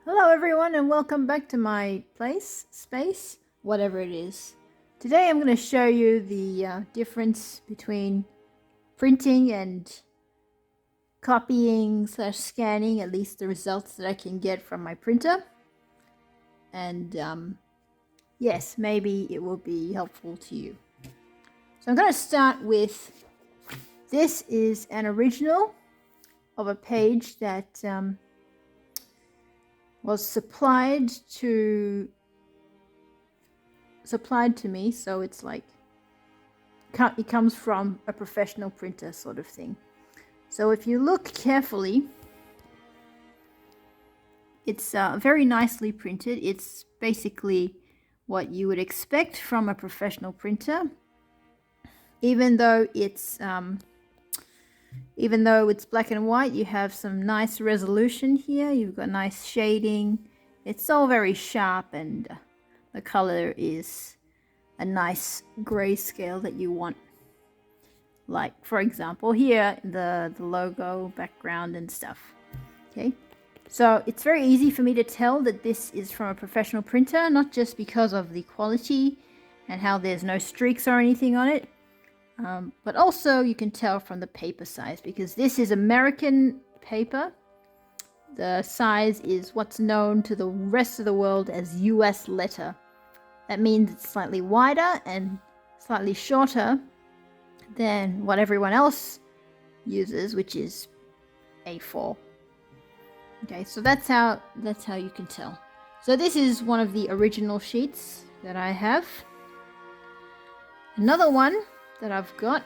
Hello everyone and welcome back to my space, whatever it is. Today I'm going to show you the difference between printing and copying / scanning, at least the results that I can get from my printer. And yes, maybe it will be helpful to you. So I'm going to start with, this is an original of a page that was supplied to me, so it's like it comes from a professional printer sort of thing. So if you look carefully, it's very nicely printed. It's basically what you would expect from a professional printer, even though it's black and white. You have some nice resolution here. You've got nice shading. It's all very sharp, and the color is a nice grayscale that you want. Like, for example, here, the logo, background, and stuff. Okay, so it's very easy for me to tell that this is from a professional printer, not just because of the quality and how there's no streaks or anything on it. But also you can tell from the paper size, because this is American paper. The size is what's known to the rest of the world as US letter. That means it's slightly wider and slightly shorter than what everyone else uses, which is A4. Okay, so that's how you can tell. So this is one of the original sheets that I have. Another one that I've got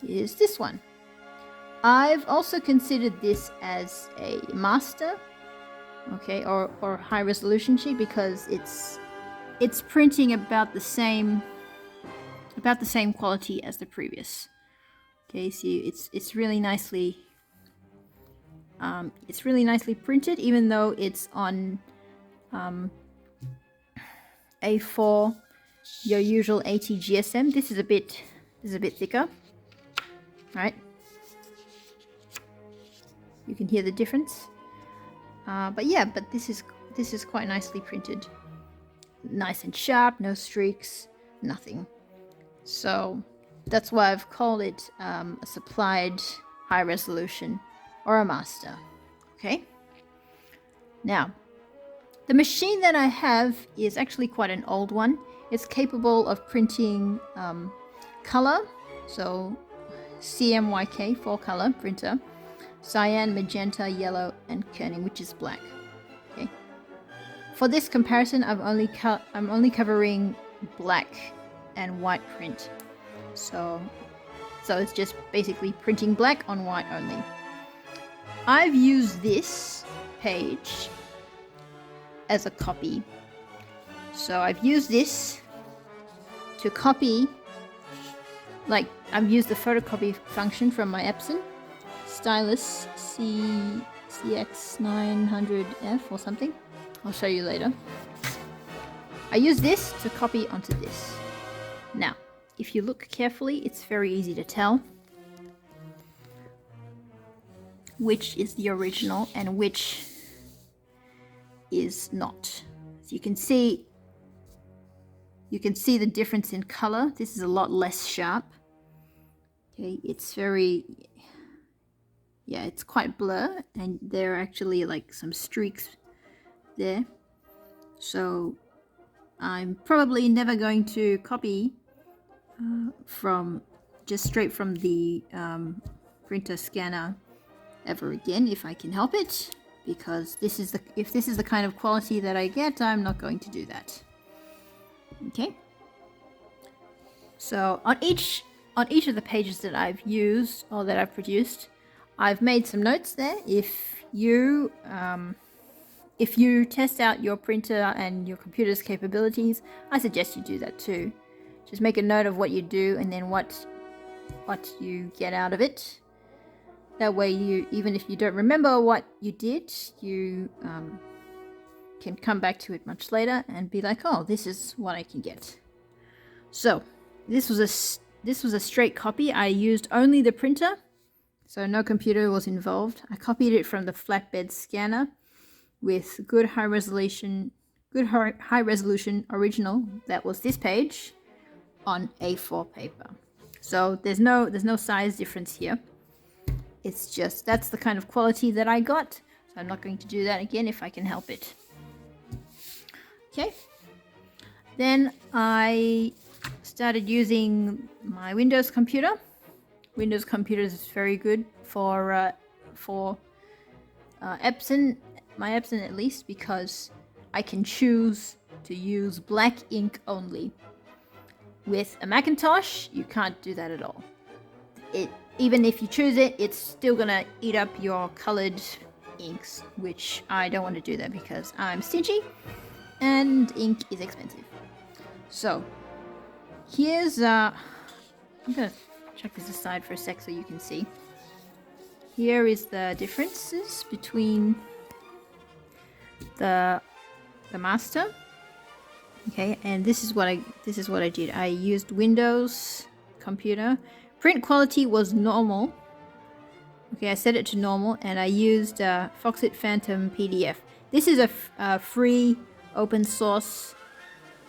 is this one. I've also considered this as a master, okay, or high resolution sheet, because it's printing about the same quality as the previous. Okay, see, it's really nicely printed, even though it's on A4. Your usual ATGSM. This is a bit thicker, right? You can hear the difference. But this is quite nicely printed, nice and sharp, no streaks, nothing. So that's why I've called it a supplied high resolution or a master. Okay. Now, the machine that I have is actually quite an old one. It's capable of printing color, so CMYK, 4-color printer, cyan, magenta, yellow, and kerning, which is black. Okay. For this comparison, I'm only covering black and white print. So it's just basically printing black on white only. I've used this page as a copy. So I've used this to copy, like I've used the photocopy function from my Epson stylus CX9300F or something. I'll show you later. I use this to copy onto this. Now, if you look carefully, it's very easy to tell which is the original and which is not. So you can see the difference in color. This is a lot less sharp. Okay, it's it's quite blur, and there are actually like some streaks there. So I'm probably never going to copy straight from the printer scanner ever again, if I can help it, because if this is the kind of quality that I get, I'm not going to do that. Okay, so on each of the pages that I've used or that I've produced, I've made some notes there. If you test out your printer and your computer's capabilities, I suggest you do that too. Just make a note of what you do and then what you get out of it. That way, even if you don't remember what you did, you can come back to it much later and be like, oh, this is what I can get. So this was a straight copy. I used only the printer, so no computer was involved. I copied it from the flatbed scanner, with good high resolution original, that was this page, on A4 paper. So there's no size difference here. It's just, that's the kind of quality that I got. So I'm not going to do that again if I can help it. Okay. Then I started using my Windows computer. Windows computers is very good for Epson, my Epson at least, because I can choose to use black ink only. With a Macintosh, you can't do that at all. Even if you choose it, it's still gonna eat up your colored inks, which I don't want to do that because I'm stingy and ink is expensive. So here's I'm gonna check this aside for a sec so you can see. Here is the differences between the master. Okay, and this is what I did. I used Windows computer. Print quality was normal. Okay, I set it to normal, and I used Foxit Phantom PDF. This is a free open source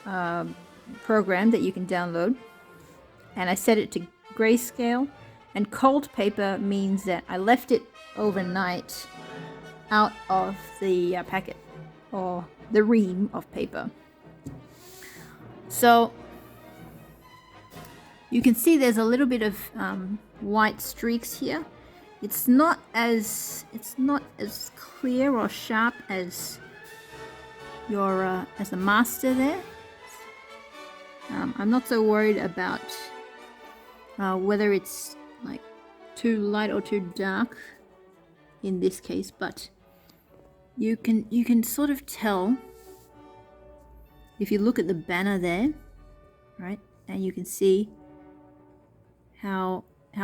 program that you can download, and I set it to grayscale. And cold paper means that I left it overnight out of the packet or the ream of paper. So you can see there's a little bit of white streaks here. It's not as clear or sharp as your as the master there. I'm not so worried about whether it's like too light or too dark in this case, but you can sort of tell if you look at the banner there, right? And you can see how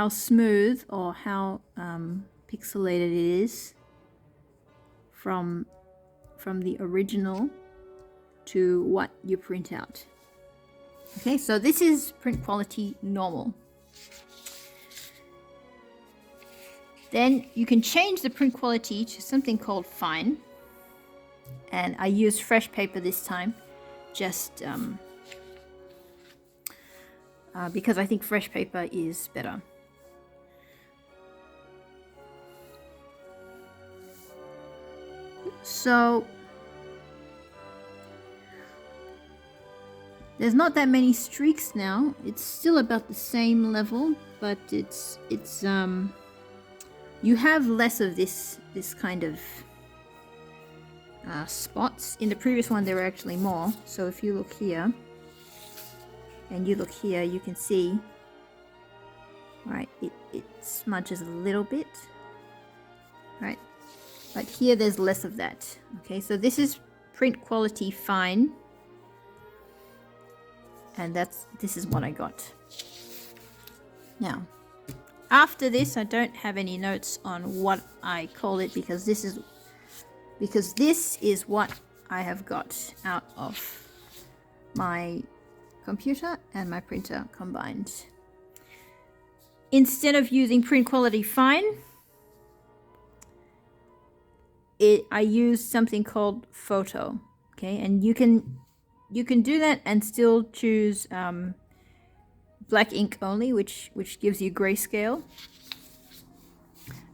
smooth or how pixelated it is from the original to what you print out. Okay, so this is print quality normal. Then you can change the print quality to something called fine. And I used fresh paper this time, just because I think fresh paper is better. So there's not that many streaks now. It's still about the same level, but it's you have less of this kind of spots. In the previous one there were actually more. So if you look here and you look here, you can see, right, it smudges a little bit, right, but here there's less of that. Okay, so this is print quality fine, and this is what I got. Now after this, I don't have any notes on what I call it, because this is what I have got out of my computer and my printer combined. Instead of using print quality fine, I use something called photo. Okay, and you can do that and still choose black ink only, which gives you grayscale,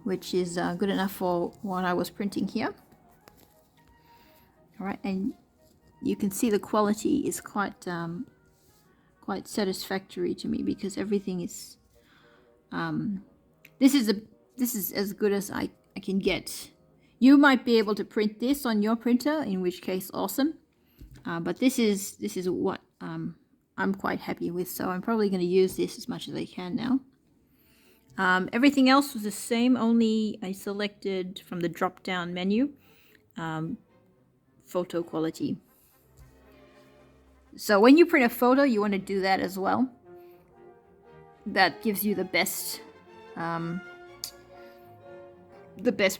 which is good enough for what I was printing here. All right, and you can see the quality is quite satisfactory to me, because everything is this is as good as I can get. You might be able to print this on your printer, in which case awesome, but this is what I'm quite happy with, so I'm probably going to use this as much as I can now. Everything else was the same, only I selected from the drop down menu photo quality. So when you print a photo, you want to do that as well. That gives you the best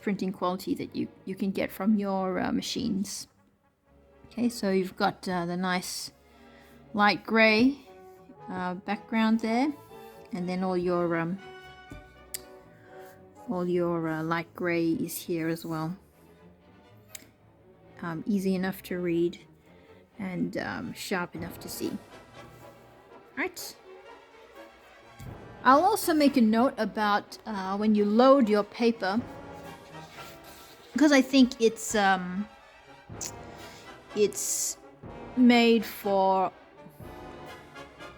printing quality that you can get from your machines. Okay, so you've got the nice light gray background there, and then all your light gray is here as well. easy enough to read, and sharp enough to see. Right. I'll also make a note about when you load your paper, because I think it's made for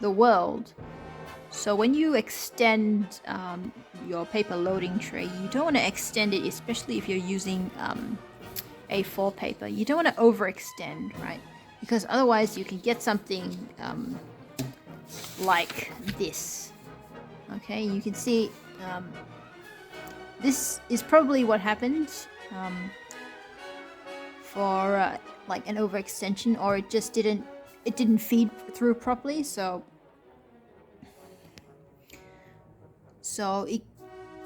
the world. So when you extend your paper loading tray, you don't want to extend it, especially if you're using A4 paper. You don't want to overextend, right? Because otherwise you can get something like this. Okay, you can see this is probably what happened for like an overextension, or it just didn't feed through properly. So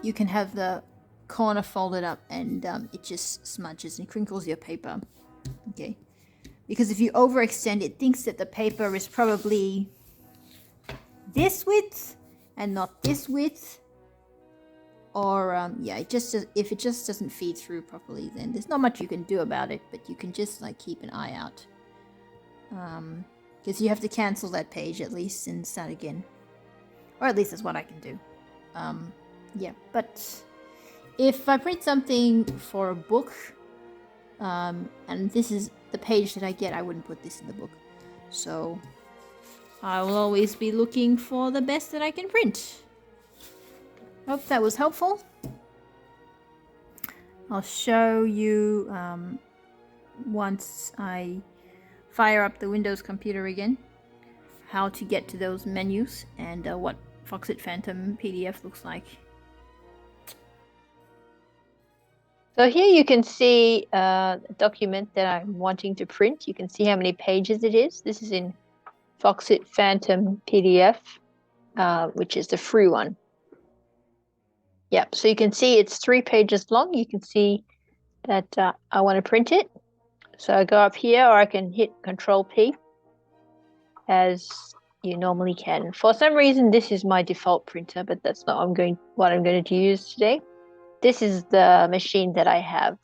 you can have the corner folded up, and it just smudges and crinkles your paper. Okay, because if you overextend, it thinks that the paper is probably this width and not this width, or yeah, if it just doesn't feed through properly, then there's not much you can do about it, but you can just like keep an eye out, because you have to cancel that page at least and start again, or at least that's what I can do. Yeah, but if I print something for a book, and this is the page that I get, I wouldn't put this in the book. So I will always be looking for the best that I can print. Hope that was helpful. I'll show you once I fire up the Windows computer again how to get to those menus and what Foxit Phantom PDF looks like. So here you can see a document that I'm wanting to print. You can see how many pages it is. This is in Foxit Phantom PDF, which is the free one. Yep, so you can see it's 3 pages long. You can see that I want to print it. So I go up here, or I can hit Control P, as you normally can. For some reason, this is my default printer, but that's not what I'm going to use today. This is the machine that I have.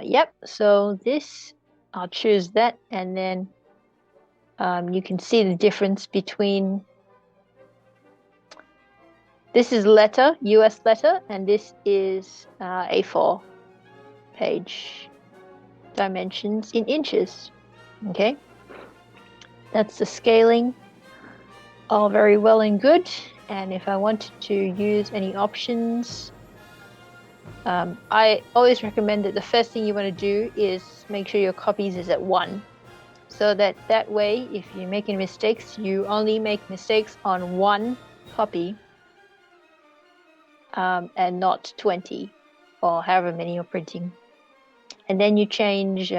Yep, so this, I'll choose that, and then you can see the difference between, this is letter, US letter, and this is A4 page dimensions in inches. Okay, that's the scaling, all very well and good. And if I wanted to use any options, I always recommend that the first thing you want to do is make sure your copies is at 1, so that way if you're making mistakes, you only make mistakes on 1 copy, and not 20 or however many you're printing. And then you change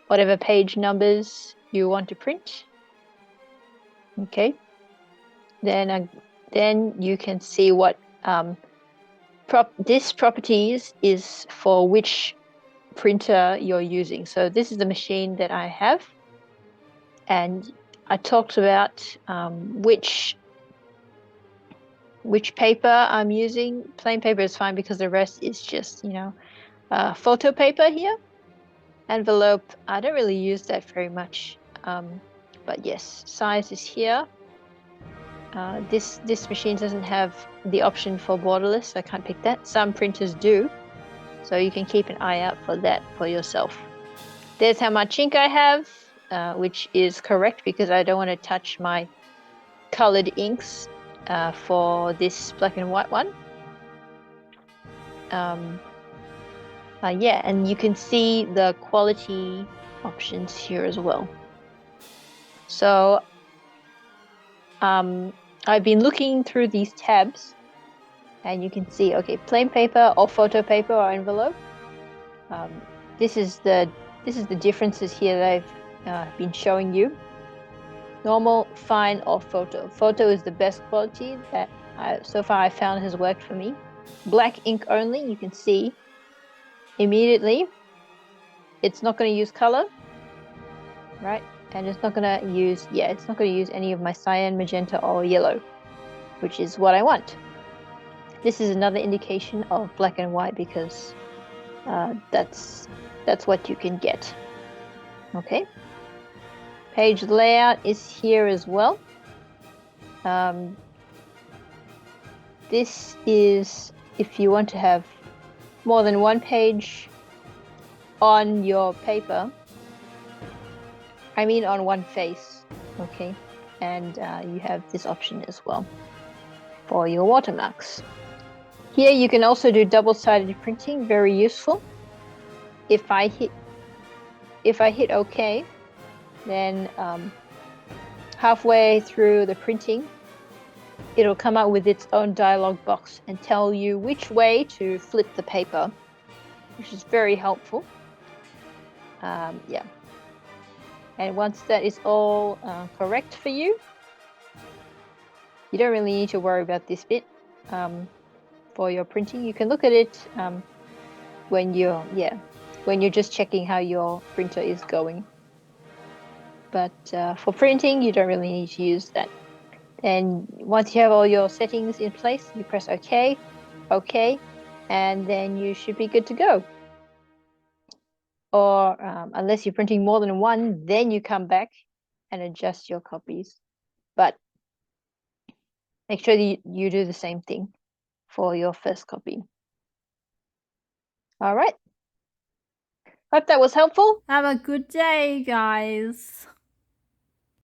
whatever page numbers you want to print. Okay, then you can see what this properties is for which printer you're using. So this is the machine that I have, and I talked about which paper I'm using. Plain paper is fine because the rest is just, photo paper here. Envelope, I don't really use that very much, but yes, size is here. This machine doesn't have the option for borderless, so I can't pick that. Some printers do, so you can keep an eye out for that for yourself. There's how much ink I have, which is correct because I don't want to touch my colored inks for this black and white one. Yeah, and you can see the quality options here as well. So I've been looking through these tabs, and you can see, okay, plain paper or photo paper or envelope. This is the differences here that I've been showing you. Normal, fine, or photo. Photo is the best quality that so far I found has worked for me. Black ink only, you can see immediately it's not going to use color, right? And it's not going to use, it's not going to use any of my cyan, magenta, or yellow, which is what I want. This is another indication of black and white because that's what you can get. Okay. Page layout is here as well. This is if you want to have more than one page on your paper. I mean on one face, okay? And you have this option as well for your watermarks. Here you can also do double-sided printing, very useful. If I hit OK, then halfway through the printing, it'll come out with its own dialog box and tell you which way to flip the paper, which is very helpful. Yeah. And once that is all correct for you, you don't really need to worry about this bit for your printing. You can look at it when you're just checking how your printer is going. But for printing, you don't really need to use that. And once you have all your settings in place, you press OK, and then you should be good to go. Or unless you're printing more than one, then you come back and adjust your copies. But make sure that you do the same thing for your first copy. All right. Hope that was helpful. Have a good day, guys.